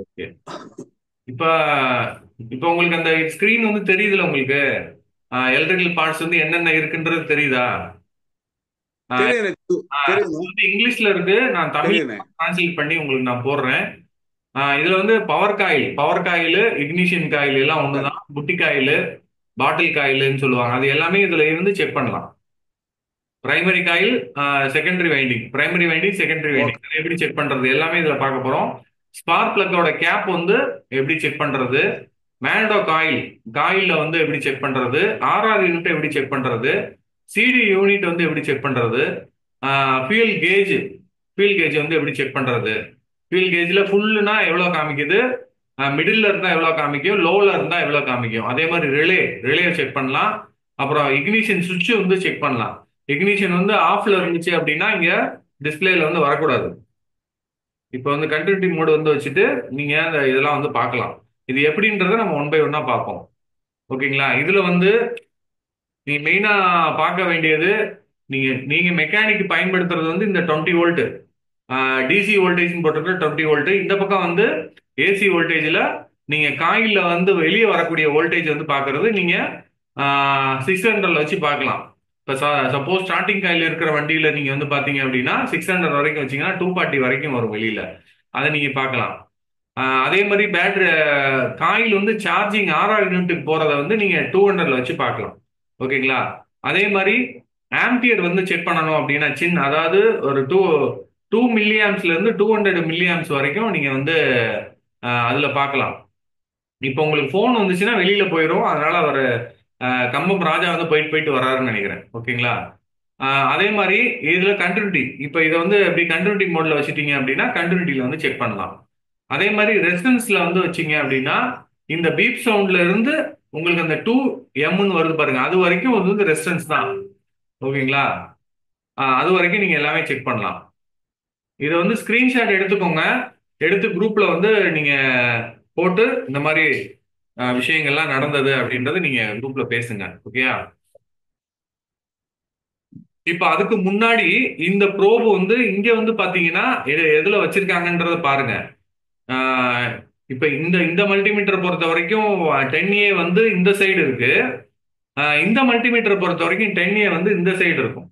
Okay. இப்ப இப்ப உங்களுக்கு அந்த ஸ்கிரீன் வந்து தெரியுதுல உங்களுக்கு? எலக்ட்ரிக்கல் பார்ட்ஸ் வந்து என்னென்ன இருக்குன்றது தெரியுதா? ஆஹ் தெரியும் எனக்கு. இது தெரியுண்ணே. வந்து இங்கிலீஷ்ல இருக்கு. நான் தமிழ் தெரியுண்ணே. டிரான்ஸ்லேட் பண்ணி உங்களுக்கு நான் போடுறேன். இதுல வந்து பவர் காயில், இக்னிஷன் காயில் எல்லாம் சார். ஒண்ணுதான். புட்டி காயில், பாட்டில் காயில்னு சொல்லுவாங்க. அது எல்லாமே இதுல இருந்து செக் பண்ணலாம். Primary coil, secondary winding, primary winding, secondary winding okay. எப்படி செக் பண்றது எல்லாமே இதுல பார்க்க போறோம். ஸ்பார்க் பிளக்கோட கேப் வந்து எப்படி செக் பண்றது, மேக்னடோ காயில்ல வந்து எப்படி செக் பண்றது, ஆர்ஆர் யூனிட் எப்படி செக் பண்றது, சிடி யூனிட் வந்து எப்படி செக் பண்றது, ஃபியூல் கேஜ் ஃபியூல் கேஜ் வந்து எப்படி செக் பண்றது, ஃபியூல் கேஜ்ல ஃபுல்லுனா எவ்வளவு காமிக்குது, மிடில் இருந்தா எவ்வளவு காமிக்கும், லோல இருந்தா எவ்வளவு காமிக்கும். அதே மாதிரி ரிலே செக் பண்ணலாம். அப்புறம் இக்னிஷன் சுவிட்ச் வந்து செக் பண்ணலாம். இக்னிஷன் வந்து ஆஃப்ல இருந்துச்சு அப்படின்னா இங்க டிஸ்பிளேல வந்து வரக்கூடாது. இப்போ வந்து கண்டினியூட்டி மோடு வந்து வச்சுட்டு நீங்க அந்த இதெல்லாம் வந்து பார்க்கலாம். இது எப்படின்றத நம்ம ஒன் பை ஒன்னா பார்ப்போம். ஓகேங்களா? இதுல வந்து நீ மெயினா பார்க்க வேண்டியது, நீங்க நீங்க மெக்கானிக் பயன்படுத்துறது வந்து இந்த 20 வோல்ட் டிசி வோல்டேஜ் போட்டிருக்கிற 20 வோல்ட். இந்த பக்கம் வந்து ஏசி வோல்டேஜ்ல நீங்க காயில்ல வந்து வெளியே வரக்கூடிய வோல்டேஜ் வந்து பார்க்கிறது நீங்க 600 வச்சு பார்க்கலாம். இப்போ சப்போஸ் ஸ்டார்டிங் காயில் இருக்கிற வண்டியில நீங்க வந்து பாத்தீங்க அப்படின்னா 600 வரைக்கும் வச்சீங்கன்னா 240 வரைக்கும் வரும் வெளியில. அதை நீங்க பார்க்கலாம். அதே மாதிரி பேட்டரி காயில் வந்து சார்ஜிங் ஆர்ஆர் யூனிட்டுக்கு போறத வந்து நீங்க 200 வச்சு பார்க்கலாம். ஓகேங்களா? அதே மாதிரி ஆம்பியர் வந்து செக் பண்ணணும் அப்படின்னா அதாவது ஒரு டூ மில்லி ஆம்ஸ்ல இருந்து 200 மில்லி ஆம்ஸ் வரைக்கும் நீங்க வந்து அதுல பார்க்கலாம். இப்போ உங்களுக்கு ஃபோன் வந்துச்சுன்னா வெளியில போயிடும். அதனால அவர் கம்பம் ராஜா வந்து போயிட்டு போயிட்டு வராருன்னு நினைக்கிறேன். ஓகேங்களா? அதே மாதிரி இதுல கண்டினியூட்டி, இப்போ இதை வந்து எப்படி கண்டினியூட்டி மோட்ல வச்சுட்டீங்க அப்படின்னா கண்டினியூட்டில வந்து செக் பண்ணலாம். அதே மாதிரி ரெசிஸ்டன்ஸ்ல வந்து வச்சீங்க அப்படின்னா இந்த பீப் சவுண்ட்ல இருந்து உங்களுக்கு அந்த 2 எம்னு வருது பாருங்க, அது வரைக்கும் வந்து ரெசிஸ்டன்ஸ் தான். ஓகேங்களா? அது வரைக்கும் நீங்க எல்லாமே செக் பண்ணலாம். இதை வந்து ஸ்கிரீன்ஷாட் எடுத்துக்கோங்க. எடுத்து குரூப்ல வந்து நீங்க போட்டு இந்த மாதிரி விஷயங்கள்லாம் நடந்தது அப்படின்றது நீங்க குரூப்ல பேசுங்க. ஓகேயா? இப்ப அதுக்கு முன்னாடி இந்த ப்ரோப் வந்து இங்க வந்து பாத்தீங்கன்னா எதுல வச்சிருக்காங்கன்றத பாருங்க. ஆஹ் இப்ப இந்த இந்த மல்டிமீட்டர் பொறுத்த வரைக்கும் 10A வந்து இந்த சைடு இருக்கு. இந்த மல்டிமீட்டர் பொறுத்த வரைக்கும் 10A வந்து இந்த சைடு இருக்கும்.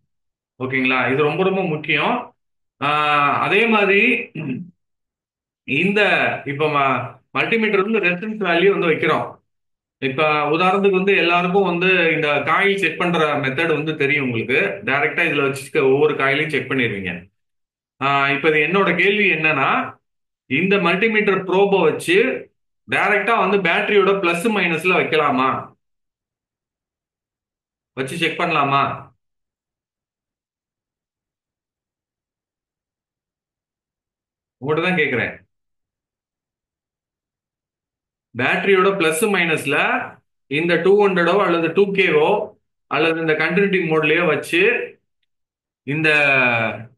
ஓகேங்களா? இது ரொம்ப ரொம்ப முக்கியம். அதே மாதிரி இந்த இப்ப மல்டிமீட்டர் வந்து ரெஃபரன்ஸ் வேல்யூ வந்து வைக்கிறோம். இப்ப உதாரணத்துக்கு வந்து எல்லாருக்கும் வந்து இந்த காயில் செக் பண்ற மெத்தட் வந்து தெரியும் உங்களுக்கு. டைரக்டா இதுல வச்சு ஒவ்வொரு காயிலையும் செக் பண்ணிடுவீங்க. இப்ப இது என்னோட கேள்வி என்னன்னா, இந்த மல்டிமீட்டர் ப்ரோபை வச்சு டைரக்டா வந்து பேட்டரியோட பிளஸ் மைனஸ்ல வைக்கலாமா, வச்சு செக் பண்ணலாமா? உங்கள்கிட்ட தான் கேட்கிறேன். பேட்டரியோட பிளஸ் மைனஸ்ல இந்த 200ஓ அல்லது 2Kவோ அல்லது இந்த கண்டினியூட்டி மோட்லயோ வச்சு இந்த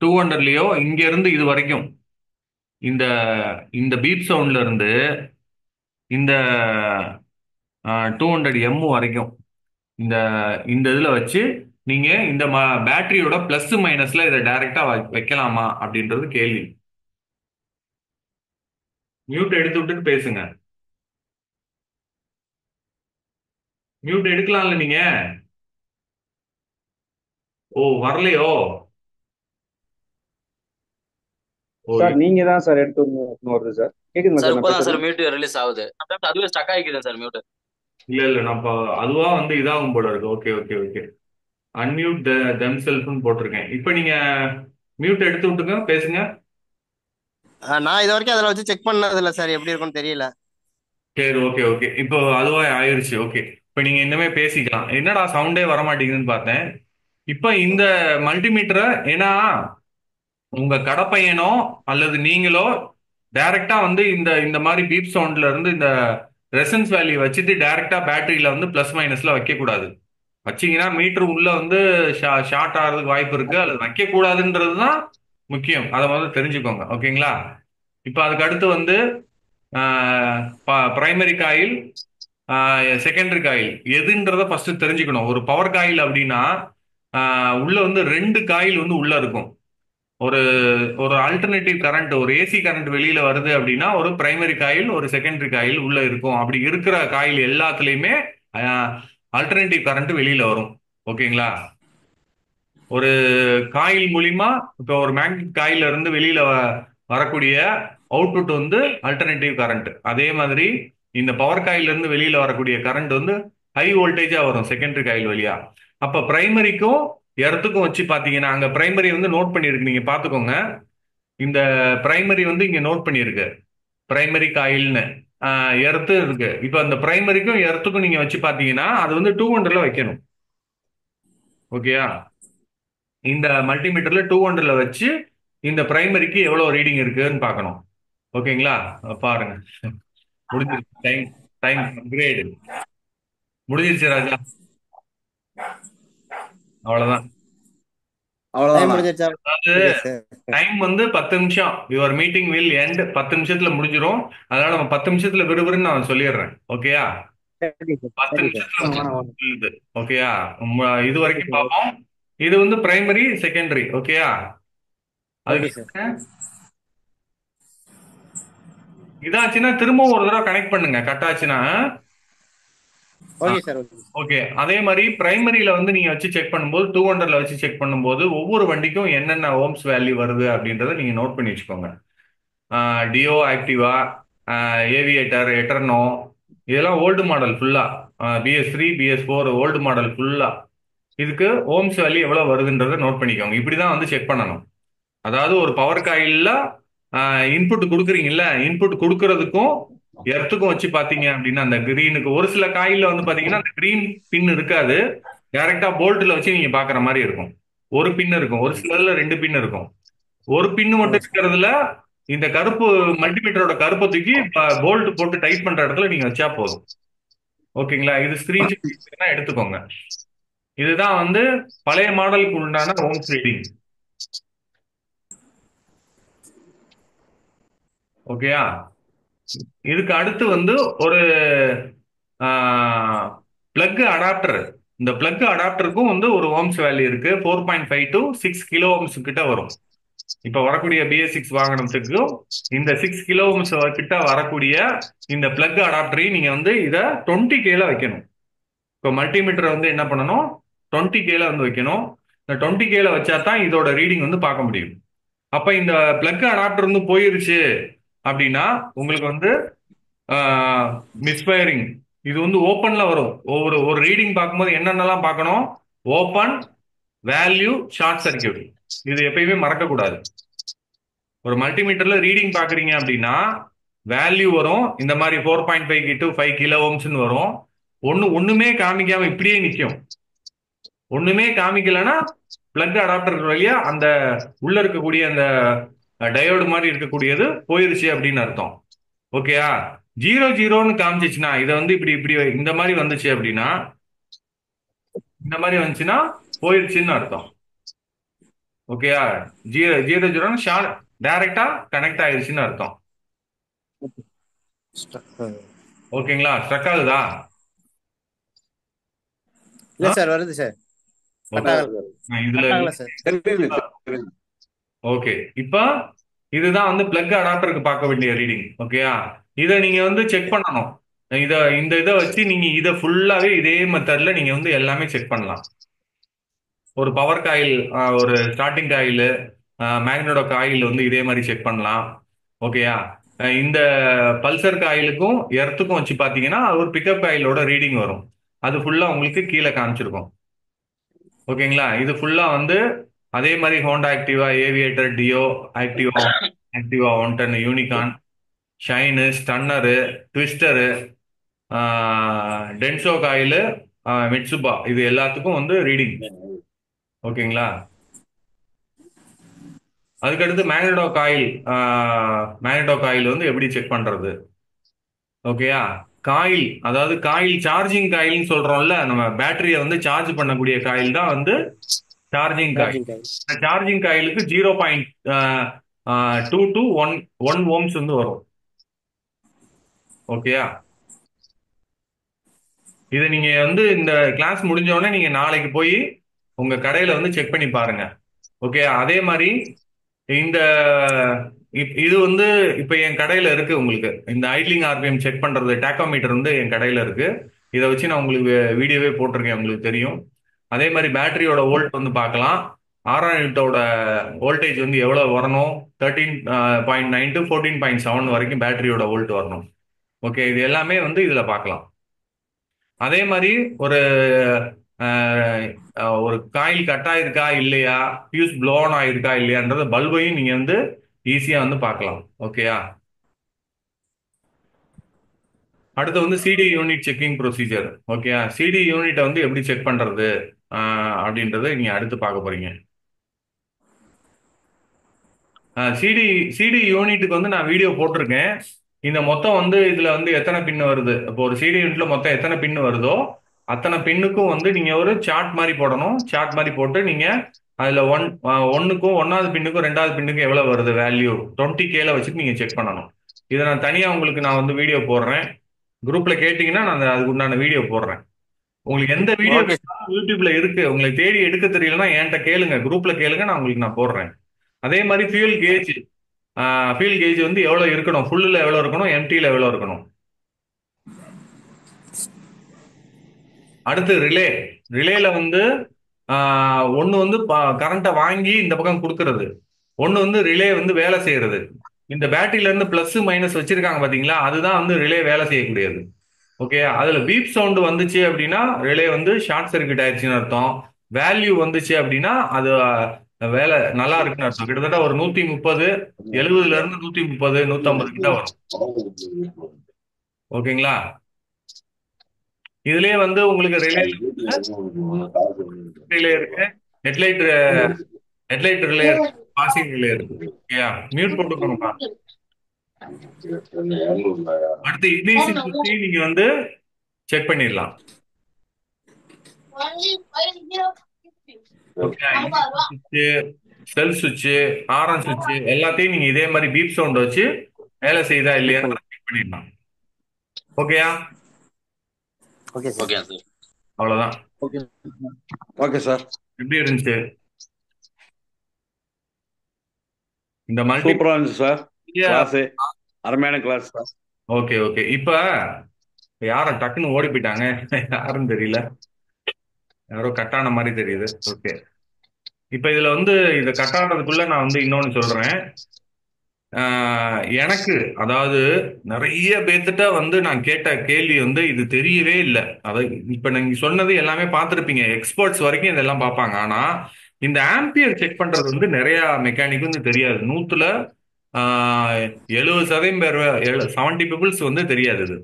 200லயோ இங்க இருந்து இது வரைக்கும் இந்த இந்த பீப் சவுண்ட்ல இருந்து இந்த 200 எம் வரைக்கும் இந்த இந்த இதுல வச்சு நீங்க இந்த பேட்டரியோட பிளஸ் மைனஸ்ல இதை டைரக்டா வைக்கலாமா அப்படின்றது கேள்வி. மியூட் எடுத்து விட்டுட்டு பேசுங்க. மியூட் எடுக்கலாம்ல நீங்க? ஓ, வரலையோ? ஓ. சார் நீங்க தான் சார் எடுத்து வரணும் வருது சார். கேக்குதுங்களா சார் சார் நான் இப்போதான் சார் பேசுறது? மியூட் ரிலீஸ் ஆகுது. sometimes அதுவே ஸ்டக் ஆகிக்குது சார் மியூட். இல்ல இல்ல, நான் அதுவா வந்து இதாகும் போல இருக்கு. Okay okay okay. அன்மியூட் தெம்செல்ஃப்னு போட்டிருக்கேன். இப்போ நீங்க மியூட் எடுத்து விட்டுங்க, பேசுங்க. நான் இது வரைக்கும் அதில் வச்சு செக் பண்ணது இல்லை சார், எப்படி இருக்கும்னு தெரியல. சரி, ஓகே ஓகே. இப்போ அதுவா ஆயிருச்சு. ஓகே. இப்போ நீங்க இன்னுமே பேசிக்கலாம். என்னடா சவுண்டே வர மாட்டேங்குதுன்னு பார்த்தேன். இப்போ இந்த மல்டிமீட்டரை ஏன்னா உங்க கடப்பையனோ அல்லது நீங்களோ டைரக்டா வந்து இந்த இந்த மாதிரி பீப் சவுண்ட்ல இருந்து இந்த ரெசன்ஸ் வேல்யூ வச்சுட்டு டைரக்டா பேட்டரியில வந்து பிளஸ் மைனஸ்ல வைக்க கூடாது. வச்சீங்கன்னா மீட்டர் உள்ள வந்து ஷார்ட் ஆகிறதுக்கு வாய்ப்பு இருக்கு. அது வைக்க கூடாதுன்றது தான் முக்கியம். அதை முதல்ல தெரிஞ்சுக்கோங்க. ஓகேங்களா? இப்போ அதுக்கு அடுத்து வந்து பிரைமரி காயில், செகண்டரி காயில் எதுன்றத ஃபர்ஸ்ட் தெரிஞ்சுக்கணும். ஒரு பவர் காயில் அப்படின்னா உள்ள வந்து ரெண்டு காயில் வந்து உள்ள இருக்கும். ஒரு ஒரு ஆல்டர்னேட்டிவ் கரண்ட், ஒரு ஏசி கரண்ட் வெளியில வருது அப்படின்னா ஒரு பிரைமரி காயில் ஒரு செகண்டரி காயில் உள்ள இருக்கும். அப்படி இருக்கிற காயில் எல்லாத்துலயுமே ஆல்டர்னேட்டிவ் கரண்ட் வெளியில வரும். ஓகேங்களா? ஒரு காயில் மூலியமா இப்போ ஒரு மேக்னெட் காயில இருந்து வெளியில வரக்கூடிய அவுட்புட் வந்து ஆல்டர்னேட்டிவ் கரண்ட். அதே மாதிரி இந்த பவர் காயில இருந்து வெளியில வரக்கூடிய கரண்ட் வந்து ஹை வோல்டேஜா வரும் செகண்டரி காயில் வழியா. அப்ப பிரைமரிக்கும் எர்த்துக்கும் வச்சு பாத்தீங்கன்னா, அங்க பிரைமரி வந்து நோட் பண்ணிருக்கு, நீங்க பாத்துக்கோங்க. இந்த பிரைமரி வந்து இங்க நோட் பண்ணிருக்கு, பிரைமரி காயில்னு எர்த்து இருக்கு. இப்ப அந்த பிரைமரிக்கும் எர்த்துக்கும் நீங்க வச்சு பாத்தீங்கன்னா அது வந்து 200ல வைக்கணும். ஓகேயா? இந்த மல்டிமீட்டர்ல 200ல வச்சு இந்த பிரைமரிக்கு எவ்வளவு ரீடிங் இருக்குன்னு பார்க்கணும். ஓகேங்களா? பாருங்க. முடிஞ்சிருச்சு. டைம் டைம் கிரேடு முடிஞ்சிருச்சு ராஜா. அவ்வளவுதான். டைம் அவ்வளவுதானா? முடிஞ்சிருச்சா? அதாவது ஓகே சார். டைம் வந்து 10 நிமிஷம். Your meeting will end. 10 நிமிஷத்துல முடிஞ்சிரும். அதனால நம்ம 10 நிமிஷத்துல விறுவிறுன்னு நான் சொல்லிடுறேன். ஓகேயா? சரி சார், 10 சரி சார். நிமிஷத்துல வாங்க, வாங்க. முடியுது. ஓகேயா? இது ஓகே வரைக்கும் சார், பார்ப்போம். இது வந்து பிரைமரி செகண்டரி. ஓகேயா? Okay sir. அதுக்கு இதாச்சுன்னா திரும்பவும் ஒரு தடவை கனெக்ட் பண்ணுங்க, கட் ஆச்சுன்னா. Okay sir. ஓகே. ஓகே. அதே மாதிரி பிரைமரியில வந்து நீங்க வச்சு செக் பண்ணும்போது 200ல வச்சு செக் பண்ணும்போது ஒவ்வொரு வண்டிக்கும் என்னென்ன ஓம்ஸ் வேல்யூ வருது அப்படின்றத நீங்க நோட் பண்ணி வச்சுக்கோங்க. டியோ ஆக்டிவா, ஏவியேட்டர், எட்டர்னோ, இதெல்லாம் ஓல்டு மாடல் ஃபுல்லா. BS3 BS4 ஓல்டு மாடல் ஃபுல்லா. இதுக்கு ஓம்ஸ் வேல்யூ எவ்வளவு வருதுன்றத நோட் பண்ணிக்கோங்க. இப்படிதான் வந்து செக் பண்ணணும். அதாவது ஒரு பவர் காயில்ல இன்புட் கொடுக்குறீங்கல்ல, இன்புட் கொடுக்கறதுக்கும் எர்த்துக்கும் வச்சு பாத்தீங்க அப்படின்னா அந்த கிரீனுக்கு ஒரு சில காயில்ல வந்து பாத்தீங்கன்னா அந்த கிரீன் பின் இருக்காது. டைரக்டா போல்ட்ல வச்சு நீங்க பாக்குற மாதிரி இருக்கும். ஒரு பின் இருக்கும், ஒரு சிலர்ல 2 பின் இருக்கும். ஒரு பின் ஓ மட்டும் இருக்கிறதுல இந்த கருப்பு மல்டிமீட்டரோட கருப்பை தூக்கி போல்ட் போட்டு டைட் பண்ற இடத்துல நீங்க வச்சா போதும். ஓகேங்களா? இது ஸ்கிரீன்ஷாட் எடுத்துக்கோங்க. இதுதான் வந்து பழைய மாடலுக்கு உண்டான ஓம்ஸ் ரீடிங். ஓகேயா? இதுக்கு அடுத்து வந்து ஒரு பிளக் அடாப்டர். இந்த பிளக் அடாப்டருக்கும் வந்து ஒரு ஓம்ஸ் வேல்யூ இருக்கு. 4.5 to 6 கிலோ ஓம்ஸ் கிட்ட வரும். இப்ப வரக்கூடிய BS6 வாகனத்துக்கும் இந்த 6 கிலோ ஓம்ஸ் கிட்ட வரக்கூடிய இந்த பிளக் அடாப்டரையும் நீங்க வந்து இதை 20K வைக்கணும். இப்போ மல்டிமீட்டரை வந்து என்ன பண்ணணும், 20K வந்து வைக்கணும். இந்த 20K வச்சா தான் இதோட ரீடிங் வந்து பார்க்க முடியும். அப்ப இந்த பிளக் அடாப்டர் வந்து போயிருச்சு அப்படின்னா உங்களுக்கு வந்து மிஸ்ஃபயரிங். இது வந்து ஓப்பன்ல வரும். ஒரு ரீடிங் பார்க்கும்போது என்னென்னலாம் பார்க்கணும், ஓப்பன், வேல்யூ, ஷார்ட் சர்க்கியூட். இது எப்பயுமே மறக்க கூடாது. ஒரு மல்டிமீட்டர்ல ரீடிங் பாக்குறீங்க அப்படின்னா வேல்யூ வரும், இந்த மாதிரி 4.5 to 5 கிலோ ஓம்ஸ்னு வரும். ஒண்ணுமே காமிக்காம இப்படியே நிற்கும். ஒண்ணுமே காமிக்கலன்னா பிளக் அடாப்டர் வழியா அந்த உள்ள இருக்கக்கூடிய அந்த டயோடு மாதிரி இருக்கக்கூடியது போயிருச்சு அப்படின்னு அர்த்தம். ஓகேயா? 0 0ன்னு காமிச்சிச்சுன்னா இதை வந்து இப்படி இப்படி இந்த மாதிரி வந்துச்சு அப்படின்னா, இந்த மாதிரி வந்துச்சுன்னா போயிருச்சுன்னு அர்த்தம். ஓகேயா? 0 0ன்னு ஷார்ட் டைரக்டா கனெக்ட் ஆயிருச்சுன்னு அர்த்தம். ஓகேங்களா? ஸ்ட்ரக் ஆகுதா? இல்ல சார், வருது சார். கட் ஆகல. இதுல கட் ஆகல சார். தெரியுது, தெரியுது. ஓகே. இப்போ இதுதான் வந்து பிளக் அடாப்டருக்கு பார்க்க வேண்டிய ரீடிங். ஓகேயா? இதை நீங்க வந்து செக் பண்ணணும். இந்த இதை வச்சு நீங்க இதை ஃபுல்லாவே இதே மெத்தட்ல நீங்க வந்து எல்லாமே செக் பண்ணலாம். ஒரு பவர் காயில், ஒரு ஸ்டார்டிங் காயில், மேக்னடோ காயில் வந்து இதே மாதிரி செக் பண்ணலாம். ஓகேயா? இந்த பல்சர் காயிலுக்கும் எர்த்துக்கும் வச்சு பார்த்தீங்கன்னா ஒரு பிக்கப் காயிலோட ரீடிங் வரும். அது ஃபுல்லா உங்களுக்கு கீழே காமிச்சிருக்கும். ஓகேங்களா? இது ஃபுல்லா வந்து அதே மாதிரி Honda Activa, Aviator, Dio Activa, Activa 110, Unicorn, Shine, Stunner, Twister, Denso coil, Mitsuba, இது எல்லாத்துக்கும் வந்து ரீடிங். ஓகேங்களா? அதுக்கடுத்து மேக்னடோ காயில் வந்து எப்படி செக் பண்றது? ஓகேயா? காயில், அதாவது காயில் சார்ஜிங் காயில்னு சொல்றோம்ல, நம்ம பேட்டரியை வந்து சார்ஜ் பண்ணக்கூடிய காயில் தான் வந்து சார்ஜிங் காயில். Charging time. இந்த சார்ஜிங் காயிலுக்கு 0.2 to 1 ஓம்ஸ் வந்து வரும். ஓகேயா? இதை நீங்க வந்து இந்த கிளாஸ் முடிஞ்ச உடனே நீங்க நாளைக்கு போய் உங்க கடையில வந்து செக் பண்ணி பாருங்க. ஓகே. அதே மாதிரி இந்த இது வந்து இப்ப என் கடையில இருக்கு. உங்களுக்கு இந்த ஐட்லிங் ஆர்பிஎம் செக் பண்றது டேக்கோமீட்டர் வந்து என் கடையில இருக்கு. இதை வச்சு நான் உங்களுக்கு வீடியோவே போட்டிருக்கேன், உங்களுக்கு தெரியும். அதே மாதிரி பேட்டரியோட வோல்ட் வந்து பார்க்கலாம். 6,000 வோல்டேஜ் வந்து எவ்வளவு வரணும்? 13.9 டு 14.7 வரைக்கும் பேட்டரியோட வோல்ட் வரணும். ஓகே, இது எல்லாமே வந்து இதுல பார்க்கலாம். அதே மாதிரி ஒரு ஒரு காயில் கட் ஆயிருக்கா இல்லையா, ஃபியூஸ் ப்ளோன் ஆயிருக்கா இல்லையான்றது பல்பையும் நீங்க வந்து ஈஸியா வந்து பார்க்கலாம். ஓகேயா? அடுத்து வந்து சிடி யூனிட் செக்கிங் ப்ரொசீஜர். ஓகேயா? சிடி யூனிட்டை வந்து எப்படி செக் பண்றது அப்படின்றத நீங்க அடுத்து பார்க்க போறீங்க. சிடி சிடி யூனிட்டுக்கு வந்து நான் வீடியோ போட்டிருக்கேன். இந்த மொத்தம் வந்து இதுல வந்து எத்தனை பின் வருது, இப்போ ஒரு சிடி யூனிட்ல மொத்தம் எத்தனை பின் வருதோ அத்தனை பின்னுக்கும் வந்து நீங்க ஒரு சார்ட் மாதிரி போடணும். சார்ட் மாதிரி போட்டு நீங்க அதுல ஒன்னுக்கும், ஒன்னாவது பின்னுக்கும் ரெண்டாவது பின்னுக்கும் எவ்வளவு வருது வேல்யூ 20K வச்சுட்டு நீங்க செக் பண்ணணும். இதை நான் தனியா உங்களுக்கு நான் வந்து வீடியோ போடுறேன். குரூப்ல கேட்டீங்கன்னா நான் அதுக்கு உண்டான வீடியோ போடுறேன். உங்களுக்கு எந்த வீடியோ ஓகே யூடியூப்ல இருக்கு, உங்களுக்கு தேடி எடுக்க தெரியலன்னா என்கிட்ட கேளுங்க, குரூப்ல கேளுங்க, நான் உங்களுக்கு நான் போடுறேன். அதே மாதிரி ஃபியூல் கேஜ் வந்து எவ்வளவு இருக்கணும், ஃபுல்லுல எவ்வளவு இருக்கணும், எம்டில எவ்வளவு இருக்கணும். அடுத்து ரிலேல வந்து ஒன்னு வந்து கரண்ட்டை வாங்கி இந்த பக்கம் கொடுக்கறது, ஒன்னு வந்து ரிலே வந்து வேலை செய்யறது. இந்த பேட்டரியில இருந்து பிளஸ் மைனஸ் வச்சிருக்காங்க பாத்தீங்களா, அதுதான் வந்து ரிலே வேலை செய்யக்கூடியது. ஓகே, அதுல பீப் சவுண்ட் வந்துச்சு அப்படின்னா ரிலே வந்து ஷார்ட் சர்க்யூட் ஆயிடுச்சுன்னு அர்த்தம். வேல்யூ வந்துச்சு அப்படின்னா அது வேலை நல்லா இருக்குன்னு அர்த்தம். கிட்டத்தட்ட ஒரு 130, 70ல இருந்து 130, 150 கிட்ட வரும். ஓகேங்களா? இதுலயே வந்து உங்களுக்கு ரிலே இருக்கு, ஹெட்லைட் ஹெட்லைட் ரிலே இருக்கு, பாசிங் ரிலே இருக்கு. ஓகேயா? மியூட் போட்டுக்கோங்கப்பா. அடுத்து இக்னிஷன் சுத்தி நீங்க வந்து செக் பண்ணிடலாம். ஓகே, சுவிட்ச், செல் சுவிட்ச், ஆரன் சுவிட்ச் எல்லாத்தையும் நீங்க இதே மாதிரி பீப் சவுண்ட் வச்சு வேலை செய்யுதா இல்லையான்னு செக் பண்ணிடலாம். ஓகேயா? Okay sir. Okay sir. அவ்வளவுதான். Okay okay sir. எப்படி இருந்துச்சு இந்த மல்டி? சூப்பரா இருந்துச்சு சார். கிளாஸ் அருமையான கிளாஸ் சார். Okay okay. இப்ப யார டக்குன்னு ஓடி போயிட்டாங்க, யாருன்னு தெரியல, யாரோ கட்டான மாதிரி தெரியுது. ஓகே, இப்ப இதுல வந்து இதை கட்டாடுறதுக்குள்ள நான் வந்து இன்னொன்னு சொல்றேன். எனக்கு அதாவது நிறைய பேர்த்திட்ட வந்து நான் கேட்ட கேள்வி வந்து இது தெரியவே இல்லை. அதாவது இப்ப நீங்க சொன்னது எல்லாமே பார்த்துருப்பீங்க, எக்ஸ்பர்ட்ஸ் வரைக்கும் இதெல்லாம் பார்ப்பாங்க. ஆனா இந்த ஆம்பியர் செக் பண்றது வந்து நிறைய மெக்கானிக் வந்து தெரியாது. 100ல 70% பேர், 70 பீப்புள்ஸ் வந்து தெரியாது இது.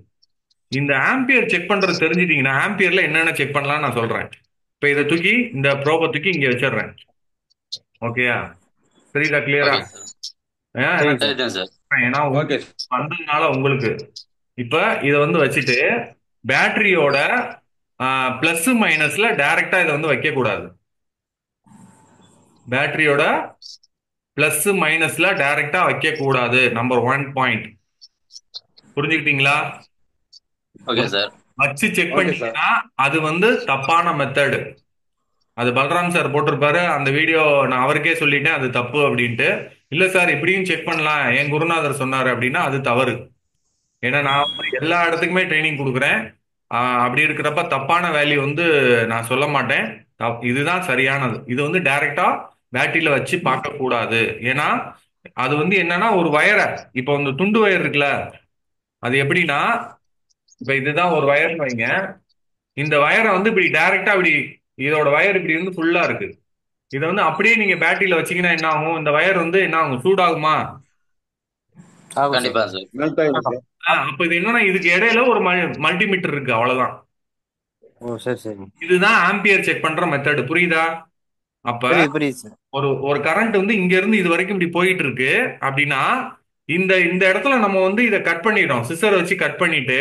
இந்த ஆம்பியர் செக் பண்றது தெரிஞ்சிட்டீங்கன்னா ஆம்பியர்ல என்னென்ன செக் பண்ணலாம் நான் சொல்றேன். இப்ப இதை தூக்கி இந்த ப்ரோபை தூக்கி இங்க வச்சிடுறேன். ஓகேயா? தெரியுதா? கிளியரா? ஏன்னா ஓகே வந்ததுனால உங்களுக்கு இப்ப இத வந்து வச்சுட்டு பேட்டரியோட பிளஸ் மைனஸ்ல டைரக்டா இதை வந்து வைக்க கூடாது. பேட்டரியோட பிளஸ் மைனஸ்ல டைரக்டா வைக்க கூடாது. Number 1 point. புரிஞ்சுக்கிட்டீங்களா? Okay sir. வச்சு செக் ஓகே பண்ணீங்கன்னா அது வந்து தப்பான மெத்தடு. அது பல்ராம் சார் போட்டிருப்பாரு அந்த வீடியோ, நான் அவருக்கே சொல்லிட்டேன் அது தப்பு அப்படின்ட்டு. இல்ல சார் இப்படியும் செக் பண்ணலாம், என் குருநாதர் சொன்னாரு அப்படின்னா அது தவறு. ஏன்னா நான் வந்து எல்லா இடத்துக்குமே ட்ரைனிங் கொடுக்குறேன். அப்படி இருக்கிறப்ப தப்பான வேல்யூ வந்து நான் சொல்ல மாட்டேன். இதுதான் சரியானது. இது வந்து டைரக்டா பேட்டரியில வச்சு பார்க்க கூடாது. ஏன்னா அது வந்து என்னன்னா ஒரு வயரை, இப்போ இந்த துண்டு வயர் இருக்குல்ல, அது எப்படின்னா இப்ப இதுதான் ஒரு வயர்னு வைங்க. இந்த வயரை வந்து இப்படி டைரக்டா இப்படி, இதோட வயர் இப்படி வந்து ஃபுல்லா இருக்கு. இதை வந்து அப்படியே நீங்க பேட்டரியில வச்சீங்கன்னா என்ன ஆகும்? இந்த வயர் வந்து என்ன ஆகும்? சூடாகுமா? கண்டிப்பா சார். மெல்ட் ஆயிடும் சார். அப்ப இது என்னன்னா இதுக்கு இடையில ஒரு மல்டிமீட்டர் இருக்கு, அவ்வளவுதான். ஓ சரி சரி. இதுதான் ஆம்பியர் செக் பண்ற மெத்தட். புரியுதா? அப்ப புரியுது சார். ஒரு ஒரு கரண்ட் வந்து இங்க இருந்து இது வரைக்கும் இப்படி போயிட்டு இருக்கு அப்படின்னா இந்த இந்த இடத்துல நம்ம வந்து இதை கட் பண்ணிடுறோம், சிசர் வச்சு கட் பண்ணிட்டு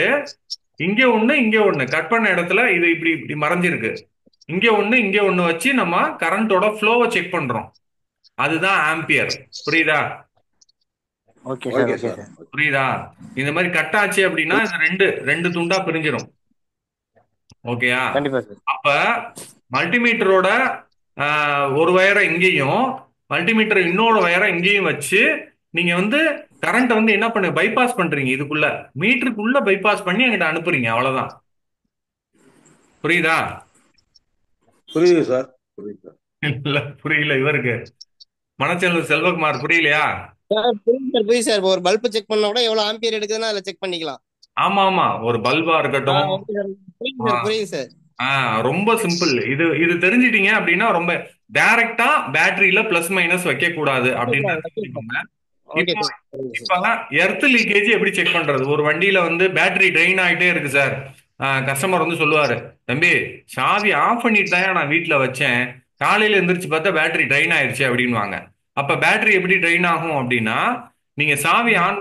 இங்க ஒண்ணு இங்க ஒண்ணு கட் பண்ண இடத்துல இது இப்படி இப்படி மறைஞ்சிருக்கு. இங்க ஒண்ணு வச்சு நம்ம கரண்டோட ஃப்ளோவை செக் பண்றோம். அதுதான் ஆம்பியர். புரியுதா? Okay sir. Okay okay sir. Sir. புரியுதா? இந்த மாதிரி கட் ஆச்சு அப்படின்னா இது ரெண்டு ரெண்டு துண்டா பிரிஞ்சிடும். ஓகேயா? கண்டிப்பா சார். அப்ப மல்டிமீட்டரோட ஒரு வயரை இங்கேயும் மல்டிமீட்டர் இன்னொரு வயரை இங்கேயும் வச்சு நீங்க வந்து கரண்ட்டை வந்து என்ன பண்ண பைபாஸ் பண்றீங்க, இதுக்குள்ள மீட்டருக்குள்ள பைபாஸ் பண்ணி எங்கிட்ட அனுப்புறீங்க, அவ்வளவுதான். புரியுதா? புரியுது சார், புரியுது சார். இல்ல புரியல இவருக்கு, மனச்செல்வ செல்வகுமார் புரியலையா? சார் புரியுது சார், புரியுது சார். இப்போ ஒரு பல்ப் செக் பண்ணா கூட எவ்வளவு ஆம்பியர் எடுக்குதுன்னு அதுல செக் பண்ணிக்கலாம். ஆமா ஆமா, ஒரு பல்பா இருக்கட்டும். Okay sir. புரியுது சார், புரியுது சார். ரொம்ப சிம்பிள். இது இது தெரிஞ்சிட்டீங்க அப்படின்னா ரொம்ப டைரக்டா பேட்டரியில பிளஸ் மைனஸ் வைக்க கூடாது அப்படின்றத தெரிஞ்சுக்கோங்க. ஓகே இப்போ சார், புரியுது சார். இப்ப எர்த் லீக்கேஜ் எப்படி செக் பண்றது? ஒரு வண்டியில வந்து பேட்டரி ட்ரெயின் ஆயிட்டே இருக்கு சார். கஸ்டமர் வந்து சொல்லுவாரு, தம்பி சாவி ஆஃப் பண்ணிட்டு தான் நான் வீட்டுல வச்சேன், காலையில எந்திரிச்சு பார்த்தா பேட்டரி ட்ரெயின் ஆயிருச்சு அப்படின்வாங்க. அப்ப பேட்டரி எப்படி ட்ரெயின் ஆகும் அப்படின்னா, நீங்க சாவி ஆன்